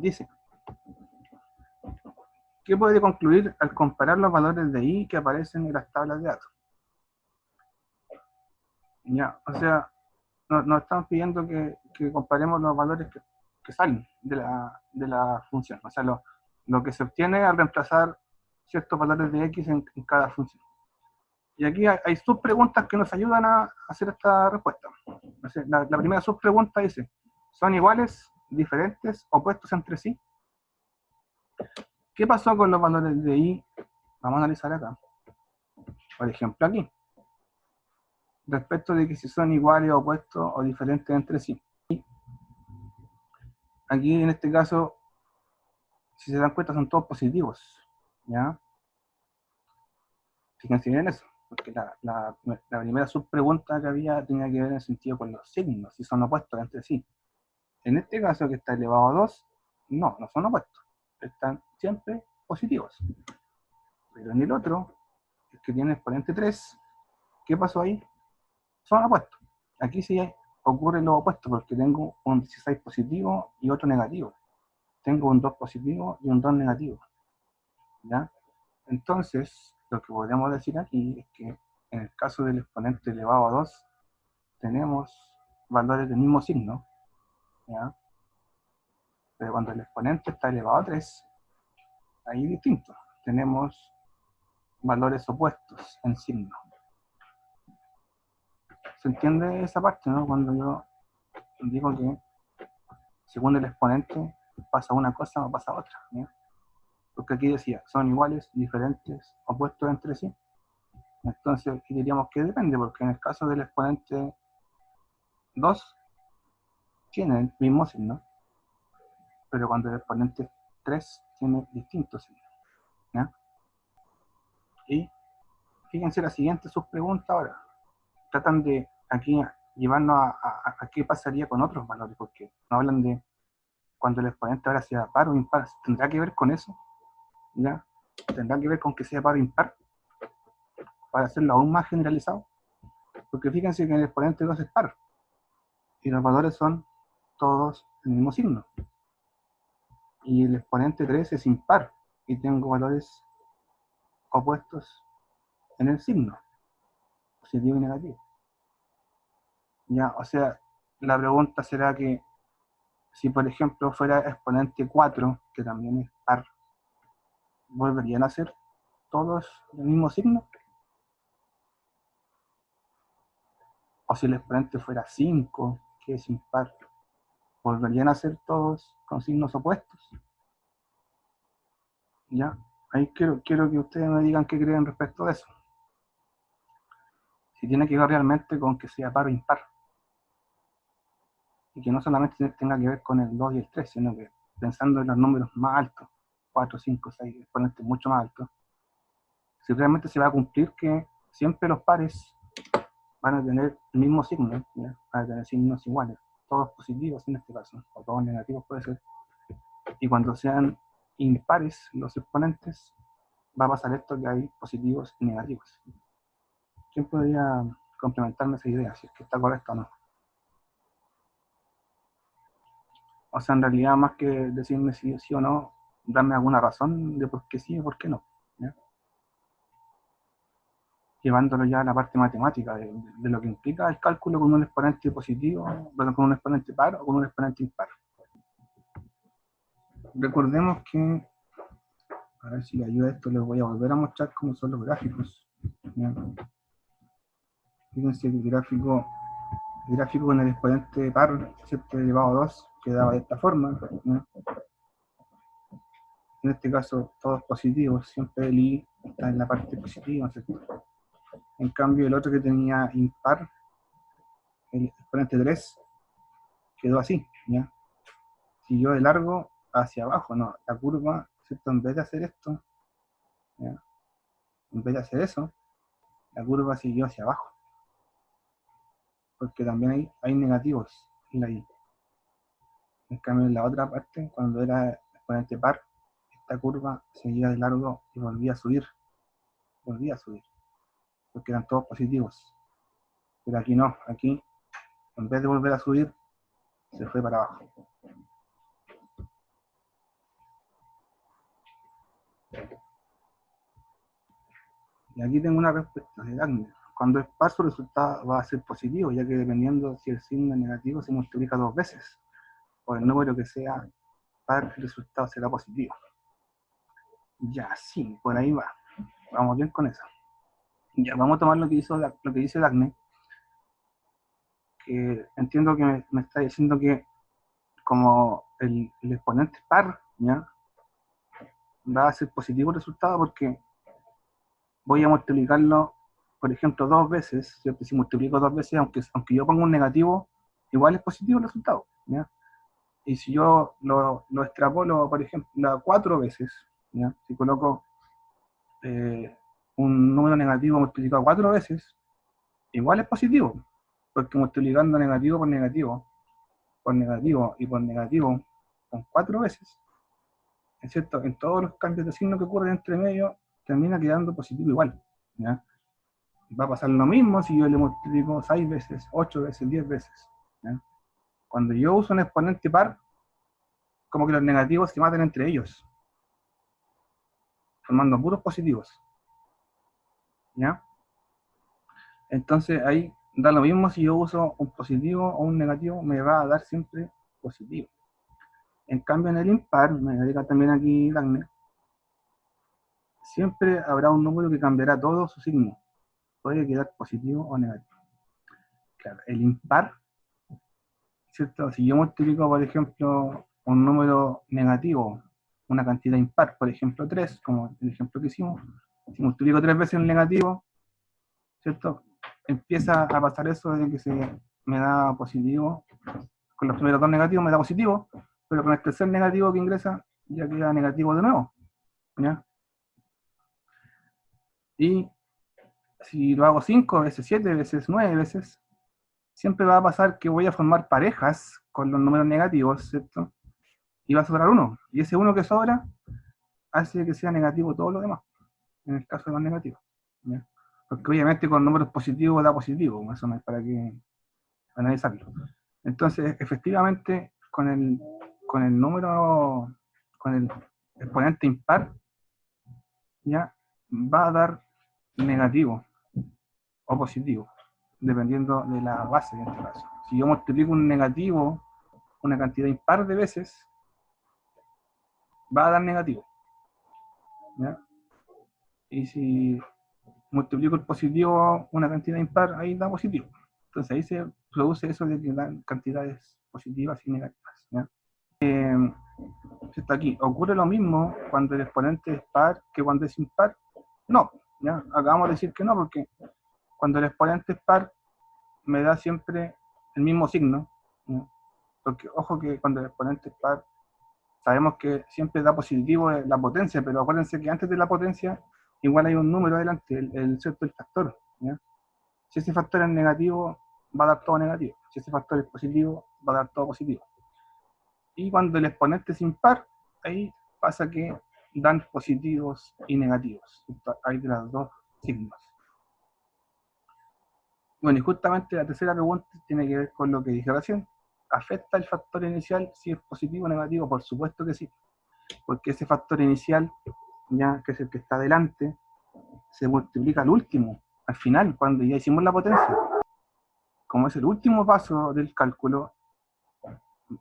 Dice, ¿qué puede concluir al comparar los valores de I que aparecen en las tablas de datos? Ya, o sea, nos están pidiendo que comparemos los valores que salen de la función, o sea, lo que se obtiene al reemplazar ciertos valores de X en cada función. Y aquí hay subpreguntas que nos ayudan a hacer esta respuesta. O sea, la primera subpregunta dice, ¿son iguales, diferentes, opuestos entre sí? ¿Qué pasó con los valores de I? Vamos a analizar acá. Por ejemplo, aquí. Respecto de que si son iguales, opuestos o diferentes entre sí. Aquí en este caso, si se dan cuenta, son todos positivos. ¿Ya? Fíjense bien eso, porque la primera subpregunta que había tenía que ver en el sentido con los signos, si son opuestos entre sí. En este caso que está elevado a 2, no son opuestos, están siempre positivos. Pero en el otro, el que tiene exponente 3, ¿qué pasó ahí? Son opuestos. Aquí sí ocurre lo opuesto, porque tengo un 16 positivo y otro negativo. Tengo un 2 positivo y un 2 negativo. ¿Ya? Entonces, lo que podríamos decir aquí es que en el caso del exponente elevado a 2, tenemos valores del mismo signo, ¿ya? Pero cuando el exponente está elevado a 3, ahí es distinto. Tenemos valores opuestos en signo. ¿Se entiende esa parte, no? Cuando yo digo que según el exponente pasa una cosa o pasa otra, ¿no? Porque aquí decía, son iguales, diferentes, opuestos entre sí. Entonces diríamos que depende, porque en el caso del exponente 2 tiene el mismo signo, pero cuando el exponente 3 tiene distintos signos, ¿ya? Y fíjense la siguiente subpregunta ahora. Tratan de aquí llevarnos a qué pasaría con otros valores, porque no hablan de cuando el exponente ahora sea par o impar. ¿Tendrá que ver con eso? ¿Ya? ¿Tendrá que ver con que sea par o impar? Para hacerlo aún más generalizado. Porque fíjense que el exponente 2 es par. Y los valores son todos el mismo signo. Y el exponente 3 es impar. Y tengo valores opuestos en el signo. Positivo y negativo. ¿Ya? O sea, la pregunta será que si por ejemplo fuera exponente 4, que también es par, ¿volverían a ser todos del mismo signo? O si el exponente fuera 5, que es impar, ¿volverían a ser todos con signos opuestos? ¿Ya? Ahí quiero que ustedes me digan qué creen respecto de eso. Si tiene que ver realmente con que sea par o impar. Y que no solamente tenga que ver con el 2 y el 3, sino que pensando en los números más altos, 4, 5, 6, exponentes mucho más altos, si realmente se va a cumplir que siempre los pares van a tener el mismo signo, ¿ya? Van a tener signos iguales, todos positivos en este caso, o todos negativos puede ser, y cuando sean impares los exponentes, va a pasar esto que hay positivos y negativos. ¿Quién podría complementarme esa idea, si es que está correcta o no? O sea, en realidad, más que decirme si sí o no, darme alguna razón de por qué sí o por qué no, ¿ya? Llevándolo ya a la parte matemática de lo que implica el cálculo con un exponente positivo, perdón, con un exponente par o con un exponente impar. Recordemos que, a ver si le ayuda esto, les voy a volver a mostrar cómo son los gráficos, ¿ya? Fíjense que el gráfico con el exponente par, ¿cierto?, elevado a 2, quedaba de esta forma, ¿ya? En este caso, todos positivos, siempre el i está en la parte positiva, ¿cierto? En cambio, el otro que tenía impar, el exponente 3, quedó así, ¿ya? Siguió de largo hacia abajo, ¿no? La curva, ¿cierto? En vez de hacer esto, ¿ya? En vez de hacer eso, la curva siguió hacia abajo. Porque también hay negativos en la i. En cambio, en la otra parte, cuando era exponente par, esta curva seguía de largo y volvía a subir. Volvía a subir. Porque eran todos positivos. Pero aquí no, aquí, en vez de volver a subir, se fue para abajo. Y aquí tengo una respuesta de Dagner. Cuando es par, su resultado va a ser positivo, ya que dependiendo si el signo es negativo, se multiplica 2 veces. O el número que sea par, el resultado será positivo. Ya, sí, por ahí va. Vamos bien con eso. Ya, vamos a tomar lo que dice Dagner, que entiendo que me está diciendo que como el exponente par, ¿ya? Va a ser positivo el resultado porque voy a multiplicarlo, por ejemplo, 2 veces, ¿cierto? Si multiplico 2 veces, aunque yo ponga un negativo, igual es positivo el resultado, ¿ya? Y si yo lo extrapolo, por ejemplo, a 4 veces, ¿ya? Si coloco un número negativo multiplicado 4 veces, igual es positivo, porque multiplicando negativo por negativo, por negativo y por negativo, con 4 veces, ¿es cierto? En todos los cambios de signo que ocurren entre medio, termina quedando positivo igual, ¿ya? Va a pasar lo mismo si yo le multiplico 6 veces, 8 veces, 10 veces, ¿ya? Cuando yo uso un exponente par, como que los negativos se matan entre ellos, formando puros positivos, ¿ya? Entonces ahí da lo mismo si yo uso un positivo o un negativo, me va a dar siempre positivo. En cambio en el impar, me diga también aquí Dagner, siempre habrá un número que cambiará todo su signo. Puede quedar positivo o negativo. Claro, el impar, ¿cierto? Si yo multiplico, por ejemplo, un número negativo, una cantidad impar, por ejemplo 3, como el ejemplo que hicimos, si multiplico 3 veces el negativo, ¿cierto? Empieza a pasar eso de que se me da positivo, con los primeros 2 negativos me da positivo, pero con el tercer negativo que ingresa ya queda negativo de nuevo, ¿ya? Y si lo hago 5 veces, 7 veces, 9 veces, siempre va a pasar que voy a formar parejas con los números negativos, ¿cierto? Y va a sobrar uno. Y ese uno que sobra hace que sea negativo todo lo demás, en el caso de los negativos, ¿ya? Porque obviamente con números positivos da positivo, eso no es para que analizarlo. Entonces, efectivamente, con el número, con el exponente impar, ya va a dar negativo o positivo, dependiendo de la base en este caso. Si yo multiplico un negativo una cantidad impar de veces, va a dar negativo, ¿ya? Y si multiplico el positivo una cantidad impar, ahí da positivo. Entonces ahí se produce eso de que dan cantidades positivas y negativas, ¿ya? Está aquí. ¿Ocurre lo mismo cuando el exponente es par que cuando es impar? No, ¿ya? Acabamos de decir que no, porque cuando el exponente es par, me da siempre el mismo signo, ¿ya? Porque, ojo que cuando el exponente es par, sabemos que siempre da positivo la potencia, pero acuérdense que antes de la potencia, igual hay un número adelante, ¿cierto? El factor, ¿ya? Si ese factor es negativo, va a dar todo negativo. Si ese factor es positivo, va a dar todo positivo. Y cuando el exponente es impar, ahí pasa que dan positivos y negativos. Hay de los dos signos. Bueno, y justamente la tercera pregunta tiene que ver con lo que dije recién. ¿Afecta el factor inicial si es positivo o negativo? Por supuesto que sí, porque ese factor inicial, ya que es el que está delante, se multiplica al último, al final, cuando ya hicimos la potencia. Como es el último paso del cálculo,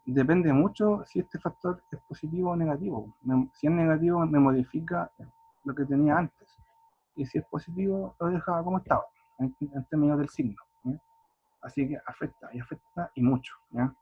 depende mucho si este factor es positivo o negativo. Si es negativo, me modifica lo que tenía antes. Y si es positivo, lo deja como estaba, en términos del signo, ¿ya? Así que afecta y mucho, ¿ya?